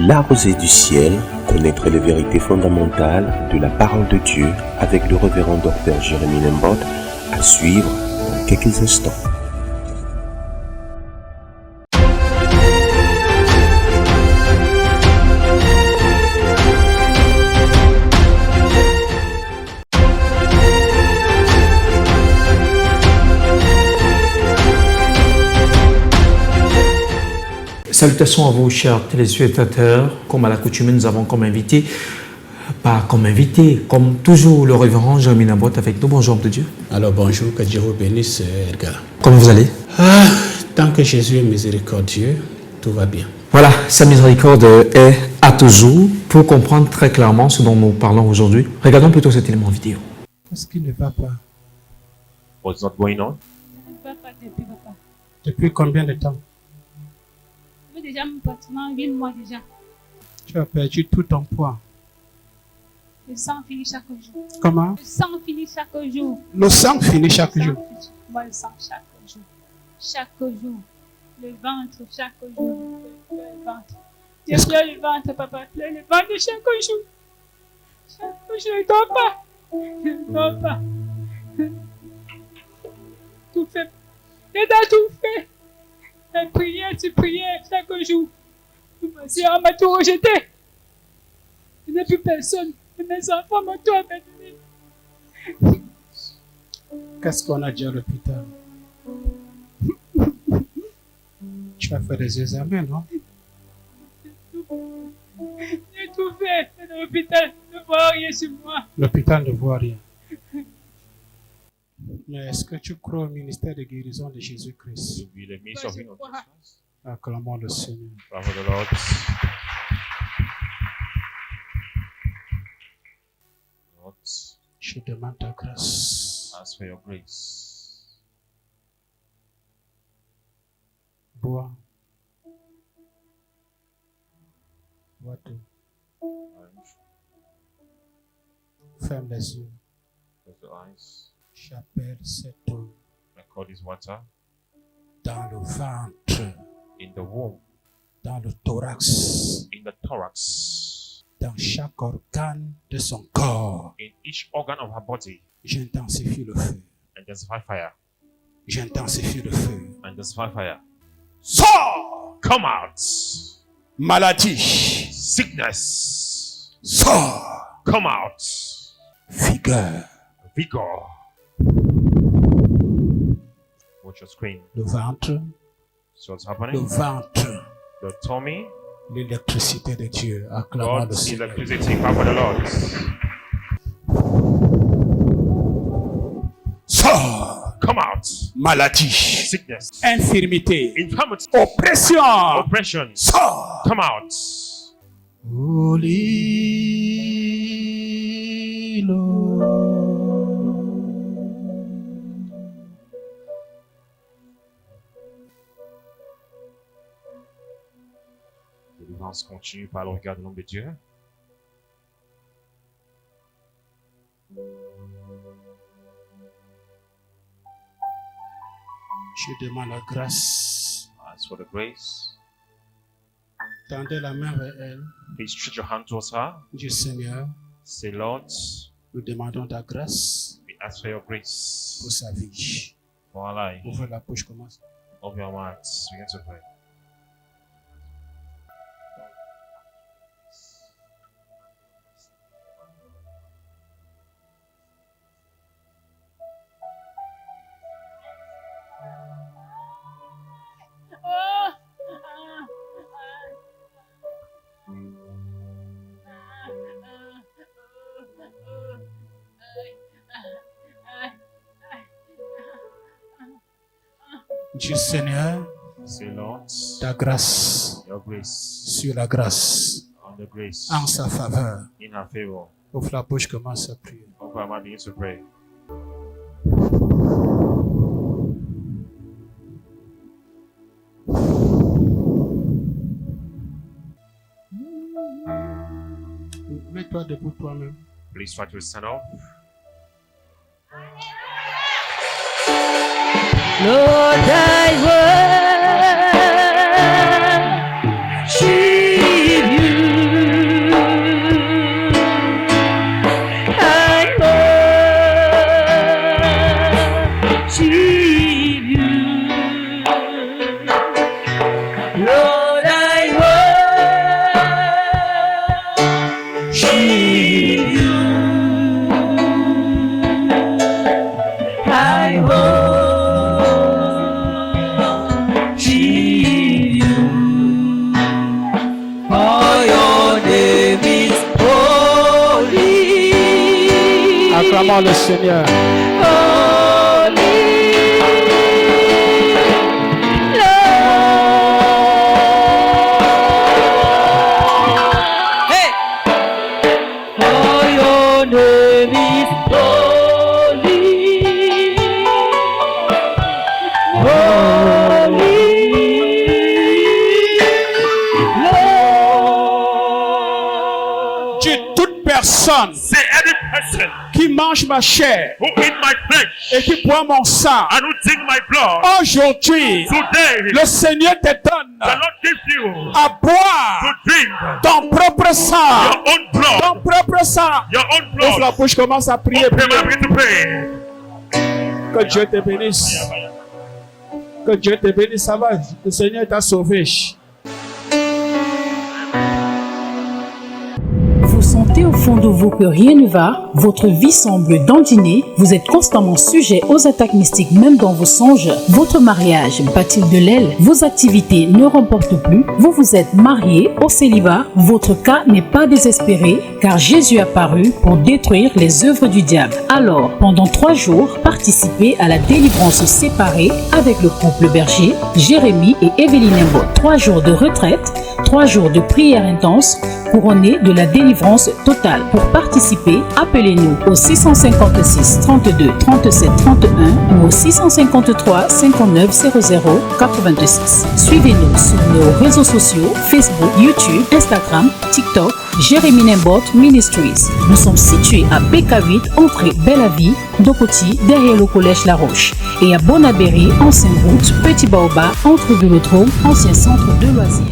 La Rosée du Ciel, connaître les vérités fondamentales de la parole de Dieu avec le révérend Dr Jérémie Lembot, à suivre dans quelques instants. Salutations à vous, chers téléspectateurs. Comme à l'accoutumée, nous avons comme invité, comme toujours, le révérend Jérémie Lembot avec nous. Bonjour, de Dieu. Alors bonjour, que Dieu vous bénisse, Edgar. Comment vous allez? Tant que Jésus est miséricordieux, tout va bien. Voilà, sa miséricorde est à toujours. Pour comprendre très clairement ce dont nous parlons aujourd'hui, regardons plutôt cet élément vidéo. Qu'est-ce qui ne va pas? What's not going on? Ça ne va pas depuis, papa. Depuis combien de temps? Ça fait déjà pratiquement 8 mois déjà. Tu as perdu tout ton poids. Le sang finit chaque jour. Comment? Le sang finit chaque jour. Le sang finit chaque jour. Moi, le sang chaque jour. Chaque jour. Le ventre chaque jour. Le ventre. Je pleure le ventre, papa. Pleure le ventre chaque jour. Chaque jour, je ne dors pas. Je ne dors pas. Tout fait. Je dois tout fait. La prière, tu prières chaque jour. On m'a tout rejeté. Il n'y a plus personne. Mes enfants m'ont tout abandonné. Qu'est-ce qu'on a dit à l'hôpital? Tu as fait des examens, non? J'ai tout fait. L'hôpital ne voit rien sur moi. L'hôpital ne voit rien. Mais est-ce que tu crois au ministère de guérison de Jésus-Christ? To be the means of healing. Acclamons le Seigneur. Bravo the Lord. Lord, Je demande ta grâce. ask for your grace. Bois. Bois tout. Ferme les yeux. Close the eyes. J'appelle cette eau I call this water dans le ventre, in the womb, dans le thorax, in the thorax, dans chaque organe de son corps. in each organ of her body. J'intensifie le feu. Intensify fire. J'intensifie le feu. Intensify fire. Sors! Come out. Maladie. Sickness. Sors! Come out. Vigueur. Vigor. Watch your screen. Le ventre. So what's Le happening? ventre. The tummy. L'électricité de Dieu. Acclamons le God's Seigneur. electricity. Clap for the Lord. Sors! Come out. Maladie. Sickness. Infirmité. Infirmity. Oppression. Oppression. Sors! Come out. Holy Lord. Délivrance continue par le regard de l'homme de Dieu. Je demande la grâce. Ask for the grace. Tendez la main vers elle. Please stretch your hand towards her. Dieu Seigneur, Say, Lord, nous demandons ta grâce we ask for your grace pour sa vie. for our life. Ouvre la bouche, commence. Open your mouth. Begin to pray. Dieu Seigneur, Say, Lord, ta grâce your grace sur la grâce on the grace en sa faveur. in her favor. Ouvre la bouche, commence à prier. Open your mouth. Begin to pray. Mets-toi debout toi-même. Please try to stand up. Lord, I worship you. Lord, I worship you. I worship you. For your name is holy. Acclamons le Seigneur. Say any person qui mange ma chair who eat my flesh et qui boit mon sang, and who drink my blood, aujourd'hui, today le Seigneur te donne the Lord gives you à boire to drink ton propre sang. your own blood. Ton propre sang. Your own Ouvre la blood. bouche, commence à prier. Open and begin to pray. Que Dieu te bénisse. Que Dieu te bénisse. Ça va. Le Seigneur t'a sauvé. Vous sentez au fond de vous que rien ne va, votre vie semble dandiner, vous êtes constamment sujet aux attaques mystiques même dans vos songes, votre mariage bat-il de l'aile, vos activités ne remportent plus, vous vous êtes marié au célibat, votre cas n'est pas désespéré car Jésus est apparu pour détruire les œuvres du diable. Alors, pendant 3 jours, participez à la délivrance séparée avec le couple berger, Jérémie et Evelyne Mbot. 3 jours de retraite, 3 jours de prière intense, couronnés de la délivrance totale. Pour participer, appelez-nous au 656 32 37 31 ou au 653 59 00 86. Suivez-nous sur nos réseaux sociaux Facebook, YouTube, Instagram, TikTok, Jérémie Nembot Ministries. Nous sommes situés à BK8, entrée Belle-Vie, Dokoti, derrière le collège La Roche, et à Bonabéry, ancienne route, Petit Baobab, entre Vélodrome, ancien centre de loisirs.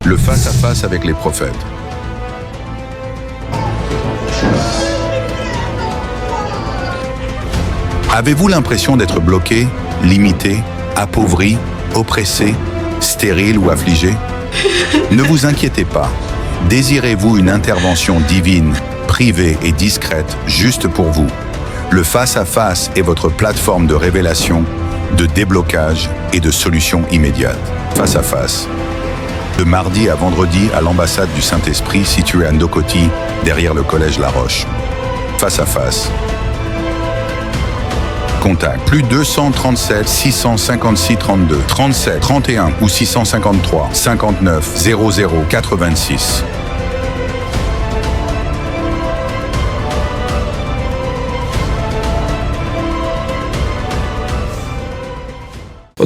Le face-à-face avec les prophètes. Avez-vous l'impression d'être bloqué, limité, appauvri, oppressé, stérile ou affligé? Ne vous inquiétez pas. Désirez-vous une intervention divine, privée et discrète, juste pour vous? Le face-à-face est votre plateforme de révélation, de déblocage et de solutions immédiates. Face-à-face. De mardi à vendredi à l'ambassade du Saint-Esprit située à Ndokoti, derrière le collège La Roche. Face-à-face. Contact plus 237 656 32 37 31 ou 653 59 00 86.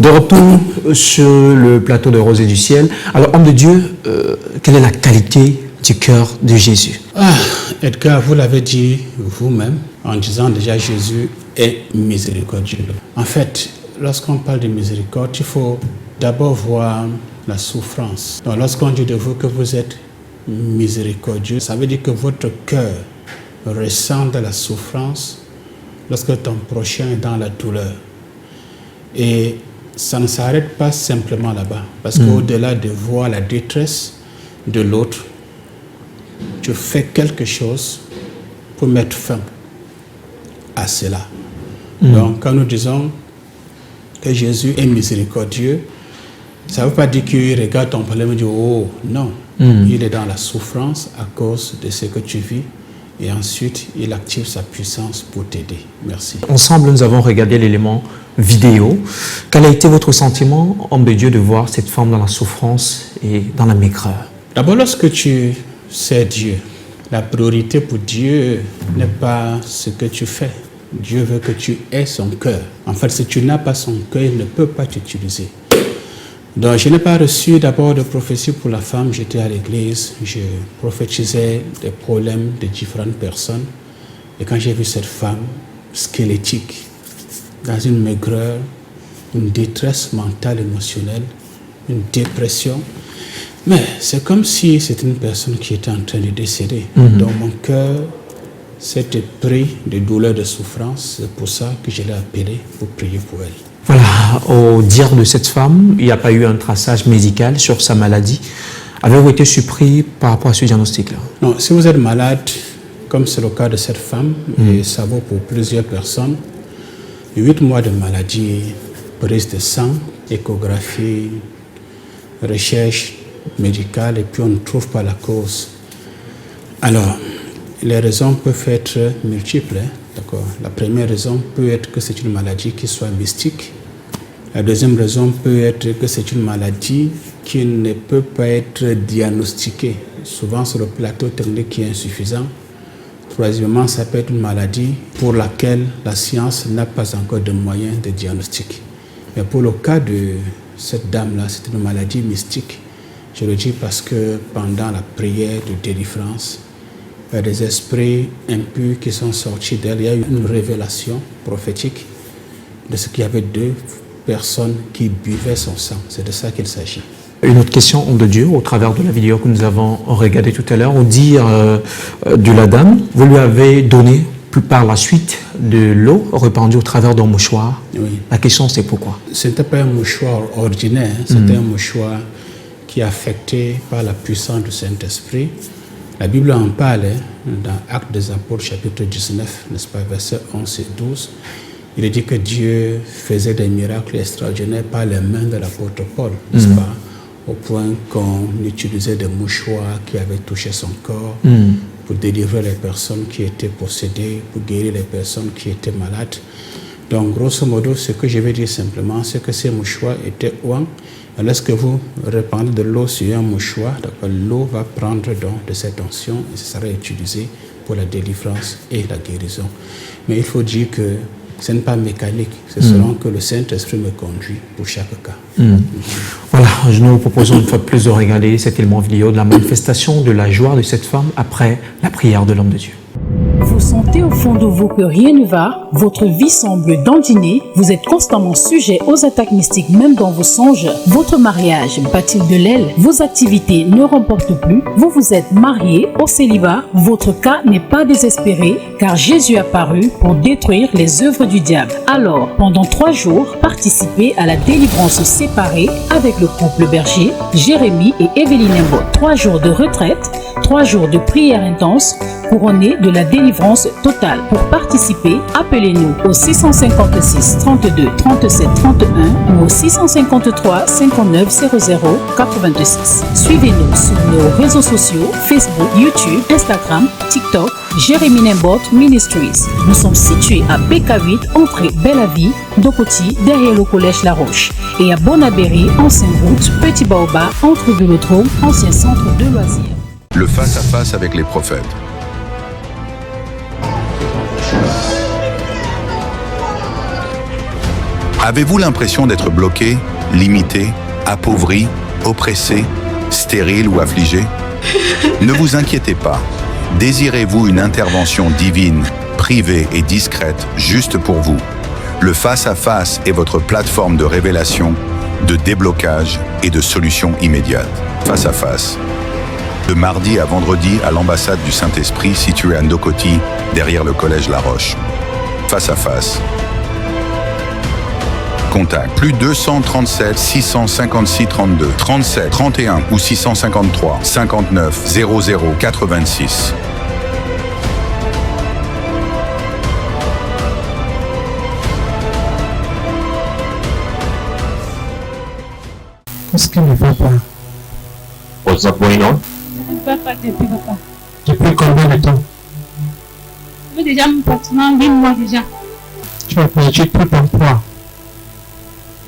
De retour sur le plateau de Rosée du Ciel. Alors, homme de Dieu, quelle est la qualité du cœur de Jésus? Edgar, vous l'avez dit vous-même en disant déjà Jésus est miséricordieux. En fait, lorsqu'on parle de miséricorde, il faut d'abord voir la souffrance. Donc, lorsqu'on dit de vous que vous êtes miséricordieux, ça veut dire que votre cœur ressent de la souffrance lorsque ton prochain est dans la douleur. Et ça ne s'arrête pas simplement là-bas, parce qu'au-delà de voir la détresse de l'autre, tu fais quelque chose pour mettre fin à cela. Donc, quand nous disons que Jésus est miséricordieux, ça ne veut pas dire qu'il regarde ton problème et dit « Oh, non ». Il est dans la souffrance à cause de ce que tu vis et ensuite, il active sa puissance pour t'aider. Merci. Ensemble, nous avons regardé l'élément vidéo. Quel a été votre sentiment, homme de Dieu, de voir cette femme dans la souffrance et dans la maigreur? D'abord, lorsque tu sais Dieu, la priorité pour Dieu n'est pas ce que tu fais. Dieu veut que tu aies son cœur. En fait, si tu n'as pas son cœur, il ne peut pas t'utiliser. Donc, je n'ai pas reçu d'abord de prophétie pour la femme. J'étais à l'église, je prophétisais des problèmes de différentes personnes. Et quand j'ai vu cette femme squelettique, dans une maigreur, une détresse mentale, émotionnelle, une dépression, mais c'est comme si c'était une personne qui était en train de décéder. Donc, mon cœur s'était pris de douleur, de souffrance. C'est pour ça que je l'ai appelée pour prier pour elle. Voilà, au dire de cette femme, il n'y a pas eu un traçage médical sur sa maladie. Avez-vous été surpris par rapport à ce diagnostic-là? Non, si vous êtes malade, comme c'est le cas de cette femme, et ça vaut pour plusieurs personnes, 8 mois de maladie, prise de sang, échographie, recherche médicale, et puis on ne trouve pas la cause. Alors, les raisons peuvent être multiples. D'accord. La première raison peut être que c'est une maladie qui soit mystique. La deuxième raison peut être que c'est une maladie qui ne peut pas être diagnostiquée. Souvent, c'est le plateau technique qui est insuffisant. Troisièmement, ça peut être une maladie pour laquelle la science n'a pas encore de moyens de diagnostic. Mais pour le cas de cette dame-là, c'est une maladie mystique. Je le dis parce que pendant la prière de délivrance, il y a des esprits impurs qui sont sortis d'elle. Il y a eu une révélation prophétique de ce qu'il y avait 2 personnes qui buvaient son sang. C'est de ça qu'il s'agit. Une autre question, homme de Dieu, au travers de la vidéo que nous avons regardée tout à l'heure, au dire de la dame, vous lui avez donné par la suite de l'eau répandue au travers d'un mouchoir. Oui. La question, c'est pourquoi? Ce n'était pas un mouchoir ordinaire, c'était un mouchoir qui est affecté par la puissance du Saint-Esprit. La Bible en parle dans Actes des Apôtres, chapitre 19, n'est-ce pas, versets 11 et 12. Il est dit que Dieu faisait des miracles extraordinaires par les mains de l'apôtre Paul, n'est-ce pas, au point qu'on utilisait des mouchoirs qui avaient touché son corps pour délivrer les personnes qui étaient possédées, pour guérir les personnes qui étaient malades. Donc, grosso modo, ce que je vais dire simplement, c'est que ces mouchoirs étaient ouans. Lorsque vous répandez de l'eau sur un mouchoir, l'eau va prendre donc de cette onction et ce sera utilisé pour la délivrance et la guérison. Mais il faut dire que ce n'est pas mécanique, c'est selon que le Saint-Esprit me conduit pour chaque cas. Voilà, nous vous proposons une fois de plus de regarder cet élément vidéo de la manifestation de la joie de cette femme après la prière de l'homme de Dieu. Vous sentez au fond de vous que rien ne va, votre vie semble dandiner, vous êtes constamment sujet aux attaques mystiques même dans vos songes, votre mariage bat-il de l'aile, vos activités ne remportent plus, vous vous êtes marié au célibat, votre cas n'est pas désespéré car Jésus est apparu pour détruire les œuvres du diable. Alors, pendant 3 jours, participez à la délivrance séparée avec le couple Berger, Jérémy et Evelyne Mbot. 3 jours de retraite, 3 jours de prière intense, couronnés de la délivrance totale. Pour participer, appelez-nous au 656 32 37 31 ou au 653 59 00 86. Suivez-nous sur nos réseaux sociaux, Facebook, YouTube, Instagram, TikTok, Jérémy Nembot Ministries. Nous sommes situés à BK8, entrée Belle-Vie, Dokoti, derrière le collège La Roche, et à Bonabéry, ancienne route, Petit Baobab, entre Vélodrome, ancien centre de loisirs. Le face-à-face avec les prophètes. Avez-vous l'impression d'être bloqué, limité, appauvri, oppressé, stérile ou affligé? Ne vous inquiétez pas. Désirez-vous une intervention divine, privée et discrète, juste pour vous? Le face-à-face est votre plateforme de révélation, de déblocage et de solutions immédiates. Face-à-face. De mardi à vendredi à l'ambassade du Saint-Esprit située à Ndokoti, derrière le collège La Roche. Face-à-face. Contact plus 237 656 32 37 31 ou 653 59 00 86. Qu'est-ce qui ne va pas? What's up going on? Je ne peux pas depuis papa. Depuis combien de temps? Je veux déjà mon pratiquement 8 mois déjà. Tu as perdu tout ton poids.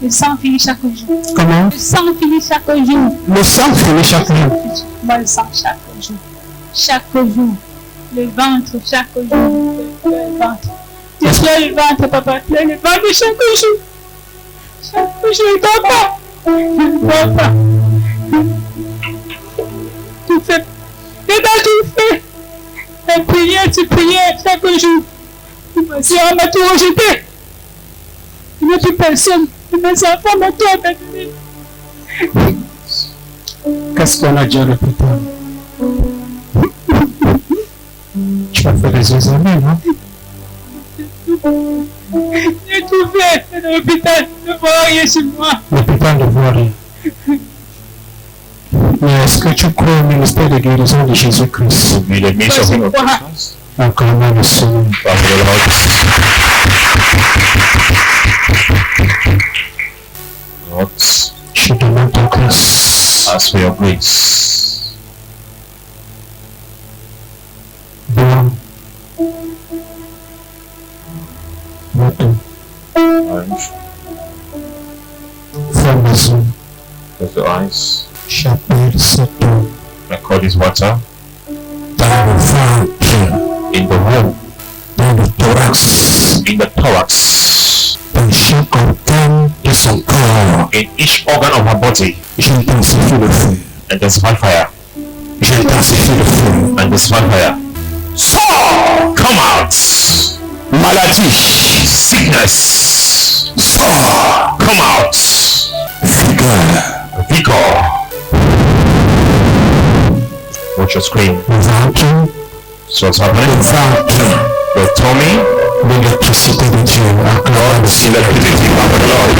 Le sang finit chaque jour. Comment? Le sang finit chaque jour. Le sang finit chaque jour. Moi, le sang chaque jour. Chaque jour. Le ventre chaque jour. Le ventre. Je pleure le ventre, papa. Je pleure le ventre chaque jour. Chaque jour, je ne dors pas. Je ne dors pas. Tout fait. Tout fait. La prière, tu priais chaque jour. Ma soeur m'a tout rejeté. Il n'y a plus personne. Mes enfants m'ont tout abandonné. Qu'est-ce qu'on a dit à l'hôpital? Tu as fait des examens, non? J'ai tout rien dans l'hôpital, ne vois rien sur moi. L'hôpital ne voit rien. Mais est-ce que tu crois au ministère de guérison de Jésus-Christ? Be the midst of him of Christ. Acclamons le Seigneur. Father, the Lord. Lord, Je demande ta grâce. ask for your grace. Blanc. Mouton. Orange. Formaison. Close the eyes. J'appelle cette eau Record this water dans le ventre, in the womb, dans le thorax, in the thorax, dans chaque organe de son corps. in each organ of our body. J'intensifie le feu. And there's fire. J'intensifie le feu. And there's fire. So, come out. Maladie. Sickness. Sors. Come out. Vigueur. Vigor. Watch your screen. Le ventre. So what's Le happening? ventre. The tummy. L'électricité de Dieu. Acclamons le Seigneur. Electricity of the Lord.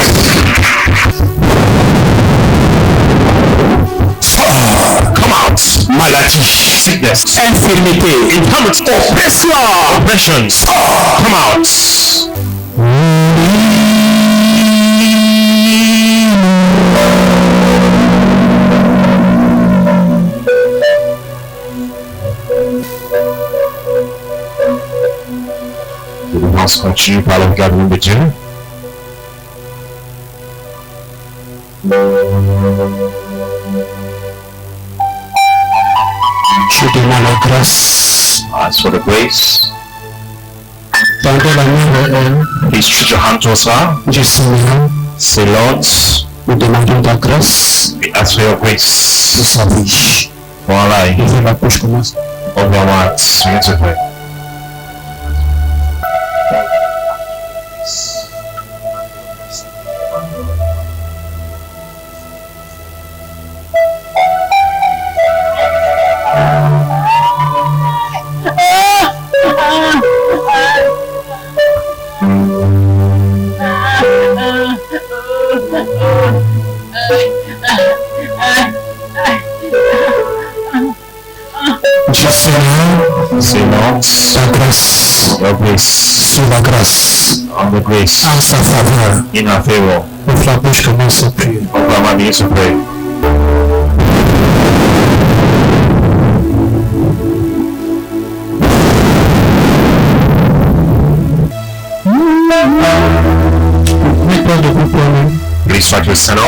Sors. Come out. Maladie. Sickness. Infirmité. Infirmity. Oppression. Oppressions. Come out. Délivrance continue par le regard de Dieu. Je demande la grâce. Ask for the grace. Tendez la main vers elle. Please stretch your hand towards her. Dis Seigneur, Say, Lord, nous demandons ta grâce we ask for your de grace sa vie. for our life. Ouvrez la bouche, commence. Open your hearts. Begin to pray. Dis Seigneur, Say, Lord, ta grâce, your grace, sur la grâce, on the grace, en sa faveur. in our favor. Ouvre la bouche, commence à prier. Open our mouth, begin to pray. Mets-toi debout pour nous. Please try to stand up.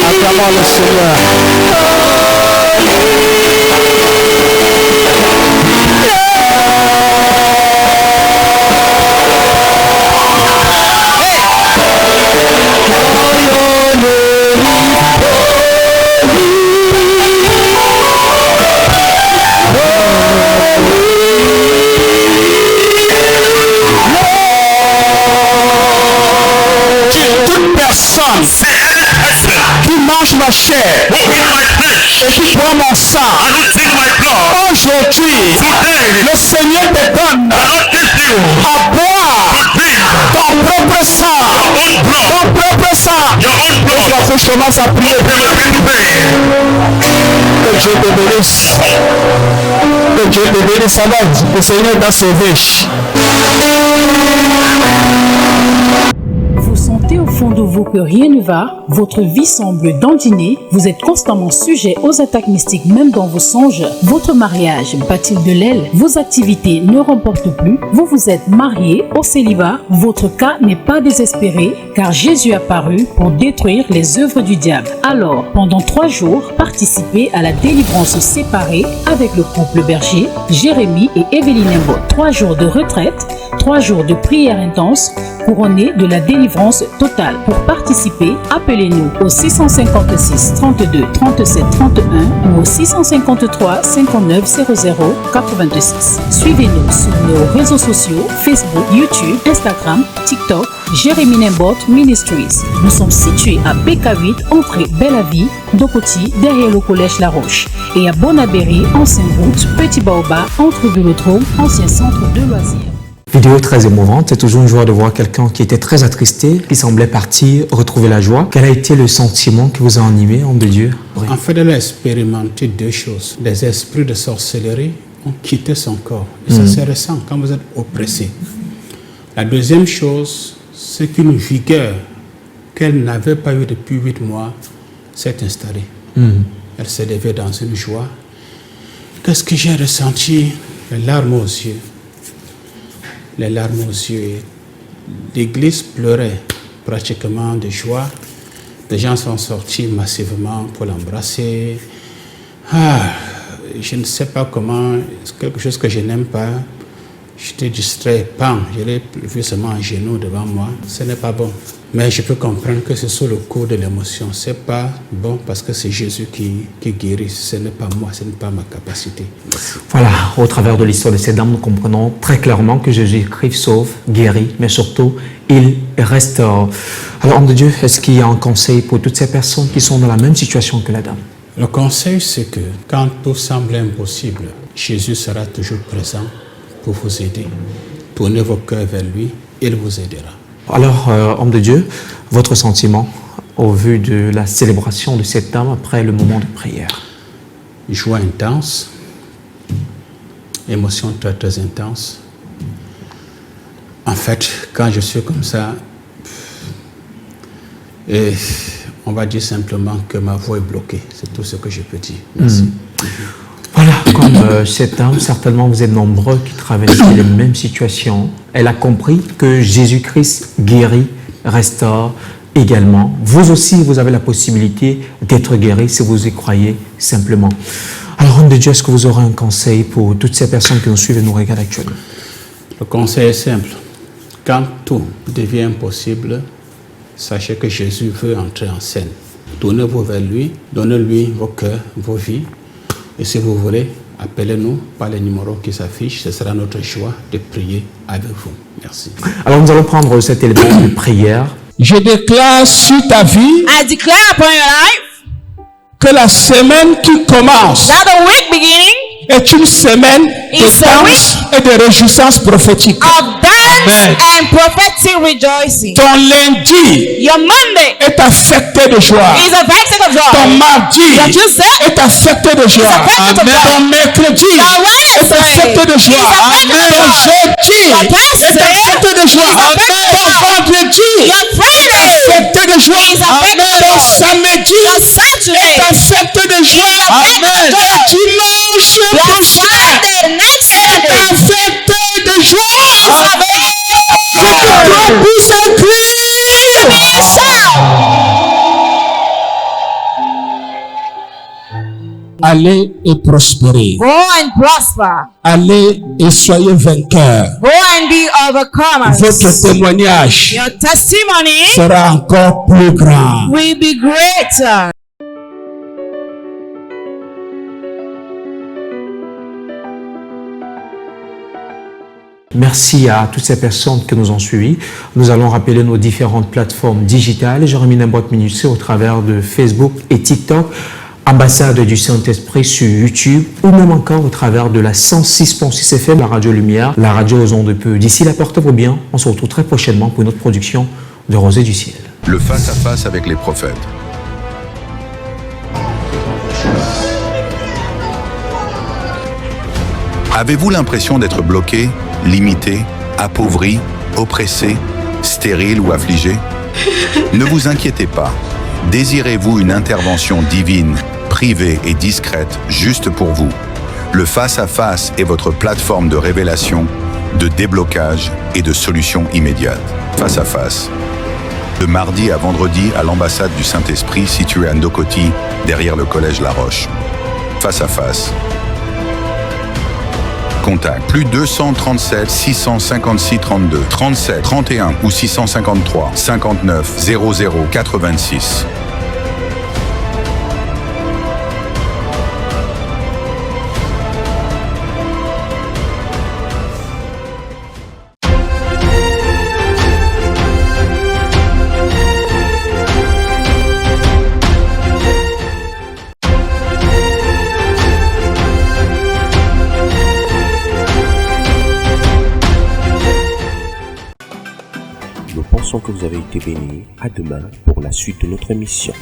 Acclamons le Seigneur. Toute personne qui mange ma chair Who eat my flesh et qui boit mon sang, and who drink my blood, aujourd'hui, today le Seigneur te donne the Lord gives you à boire to drink ton propre sang, your own blood, ton propre sang. your own La blood. bouche commence à prier. They will bring pain. Que Dieu te bénisse. Que Dieu te bénisse. Alors, le Seigneur t'a sauvé. Vous sentez au fond de vous vous que rien ne va, votre vie semble dandiner, vous êtes constamment sujet aux attaques mystiques même dans vos songes, votre mariage bat-il de l'aile, vos activités ne remportent plus, vous êtes marié au célibat, votre cas n'est pas désespéré car Jésus est apparu pour détruire les œuvres du diable. Alors, pendant 3 jours, participez à la délivrance séparée avec le couple berger, Jérémy et Evelyne Mbot. 3 jours de retraite, 3 jours de prière intense, couronnés de la délivrance totale. Pour participer, appelez-nous au 656 32 37 31 ou au 653 59 00 86. Suivez-nous sur nos réseaux sociaux Facebook, YouTube, Instagram, TikTok, Jérémy Nembot Ministries. Nous sommes situés à BK8, entrée Belle-Vie, Dokoti, derrière le collège La Roche, et à Bonabéry, ancienne route, Petit Baobab, entre Vélodrome, ancien centre de loisirs. Vidéo très émouvante, c'est toujours une joie de voir quelqu'un qui était très attristé, qui semblait partir retrouver la joie. Quel a été le sentiment qui vous a animé, homme de Dieu? En fait, elle a expérimenté 2 choses. Les esprits de sorcellerie ont quitté son corps. Et ça, c'est récent, quand vous êtes oppressé. La deuxième chose, c'est qu'une vigueur qu'elle n'avait pas eue depuis 8 mois s'est installée. Elle s'est levée dans une joie. Qu'est-ce que j'ai ressenti? Les larmes aux yeux. Les larmes aux yeux. L'église pleurait pratiquement de joie. Les gens sont sortis massivement pour l'embrasser. Je ne sais pas comment, c'est quelque chose que je n'aime pas. J'étais distrait, je l'ai vu seulement en genoux devant moi. Ce n'est pas bon. Mais je peux comprendre que c'est sous le coup de l'émotion. Ce n'est pas bon parce que c'est Jésus qui guérit. Ce n'est pas moi, ce n'est pas ma capacité. Voilà, au travers de l'histoire de cette dame, nous comprenons très clairement que Jésus-Christ sauve, guérit, mais surtout, il restaure. Alors, homme de Dieu, est-ce qu'il y a un conseil pour toutes ces personnes qui sont dans la même situation que la dame? Le conseil, c'est que quand tout semble impossible, Jésus sera toujours présent pour vous aider. Tournez vos cœurs vers lui, il vous aidera. Alors, homme de Dieu, votre sentiment au vu de la célébration de cette dame après le moment de prière? Joie intense, émotion très très intense. En fait, quand je suis comme ça, on va dire simplement que ma voix est bloquée. C'est tout ce que je peux dire. Merci. Voilà, comme cette dame, certainement vous êtes nombreux qui traversent les mêmes situations. Elle a compris que Jésus-Christ guérit, restaure également. Vous aussi, vous avez la possibilité d'être guéri si vous y croyez simplement. Alors, homme de Dieu, est-ce que vous aurez un conseil pour toutes ces personnes qui nous suivent et nous regardent actuellement? Le conseil est simple. Quand tout devient impossible, sachez que Jésus veut entrer en scène. Tournez-vous vers lui, donnez-lui vos cœurs, vos vies. Et si vous voulez, appelez-nous par les numéros qui s'affichent. Ce sera notre choix de prier avec vous. Merci. Alors nous allons prendre cet élément de prière. Je déclare sur ta vie I declare upon your life que la semaine qui commence that the week beginning est une semaine It's de a danse et de réjouissance prophétique. of dance Amen. and prophetic rejoicing. Ton lundi Your Monday est affecté de joie. is affected of joy. Ton mardi Your Tuesday est affecté de joie. affected of joy. Ton mercredi Your est affecté de Wednesday joie. is affected of Ton joy. jeudi Your est Thursday affecté de joie. is affected Ton of joy. vendredi Your Friday est affecté de joie. is affected of Ton joy. samedi Your Saturday est affecté de joie. affected of Ton joy. dimanche Your prochain Sunday, next est Sunday affecté de joie. is Que toi puisses crier. Allez et prospérez. Go and prosper. Allez et soyez vainqueurs. Go and be overcomers. Votre témoignage Your testimony sera encore plus grand. will be greater. Merci à toutes ces personnes qui nous ont suivis. Nous allons rappeler nos différentes plateformes digitales. Jérémy Nembot Ministries au travers de Facebook et TikTok. Ambassade du Saint-Esprit sur YouTube ou même encore au travers de la 106.6 FM, la radio Lumière, la radio aux ondes de peu. D'ici là, portez-vous bien. On se retrouve très prochainement pour une autre production de Rosée du Ciel. Le face-à-face avec les prophètes. Avez-vous l'impression d'être bloqué, limité, appauvri, oppressé, stérile ou affligé ? Ne vous inquiétez pas. Désirez-vous une intervention divine, privée et discrète, juste pour vous? Le face-à-face est votre plateforme de révélation, de déblocage et de solutions immédiates. Face-à-face. De mardi à vendredi à l'ambassade du Saint-Esprit située à Ndokoti, derrière le collège La Roche. Face-à-face. Contact plus 237 656 32 37 31 ou 653 59 00 86. Nous pensons que vous avez été bénis. À demain pour la suite de notre émission.